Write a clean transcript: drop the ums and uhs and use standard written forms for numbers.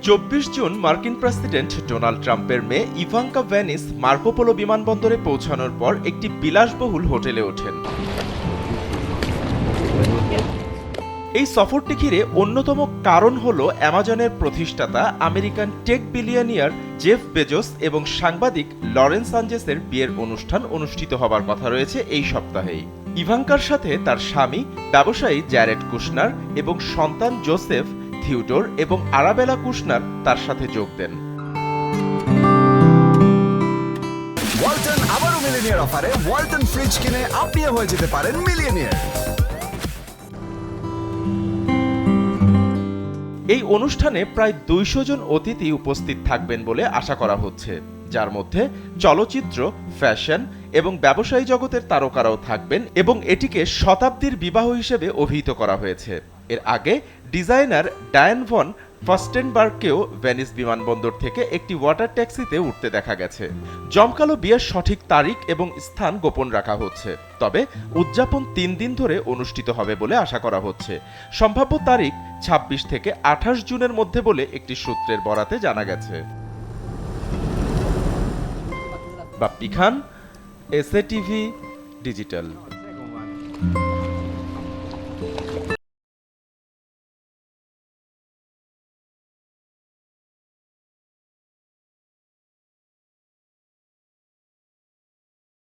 ২৪ June মার্কিন president Donald ট্রাম্পের মেয়ে ইভাঙ্কা ভ্যানিস মার্কো পোলো বিমানবন্দরে পৌঁছানোর পর একটি বিলাসবহুল হোটেলে ওঠেন। এই সফরটি ঘিরে অন্যতম কারণ হল অ্যামাজনের প্রতিষ্ঠাতা American tech billionaire Jeff Bezos এবং সাংবাদিক লরেন্স সানচেজের বিয়ের অনুষ্ঠান অনুষ্ঠিত হবার কথা রয়েছে এই সপ্তাহেই। ইভাঙ্কার সাথে তার স্বামী ব্যবসায়ী জ্যারেড কুশনার এবং সন্তান জোসেফ, থিওডোর এবং আরাবেলা কুশনার তার সাথে যোগ দেন। ওয়ালটন আবারও মিলিয়নিয়ার অফারে ওয়ালটন ফ্রিজ কিনে আপনিও হয়ে যেতে পারেন মিলিয়নিয়ার। এই অনুষ্ঠানে প্রায় ২০০ জন অতিথি উপস্থিত থাকবেন বলে আশা করা হচ্ছে, যার মধ্যে চলচ্চিত্র, ফ্যাশন এবং ব্যবসায়ী জগতের তারকারাও থাকবেন এবং এটিকে শতাব্দীর বিবাহ হিসেবে অভিহিত করা হয়েছে। এর আগে ডিজাইনার ডায়ান ভন ফাস্টেনবার্গকেও ভেনিস বিমানবন্দর থেকে একটি ওয়াটার ট্যাক্সিতে উঠতে দেখা গেছে। জমকালো বিয়ের সঠিক তারিখ এবং স্থান গোপন রাখা হচ্ছে, তবে উদযাপন ৩ দিন ধরে অনুষ্ঠিত হবে বলে আশা করা হচ্ছে। সম্ভাব্য তারিখ ২৬ থেকে ২৮ জুনের মধ্যে বলে একটি সূত্রের বরাতে জানা গেছে। বাপ্পি খান, এসএ টিভি ডিজিটাল।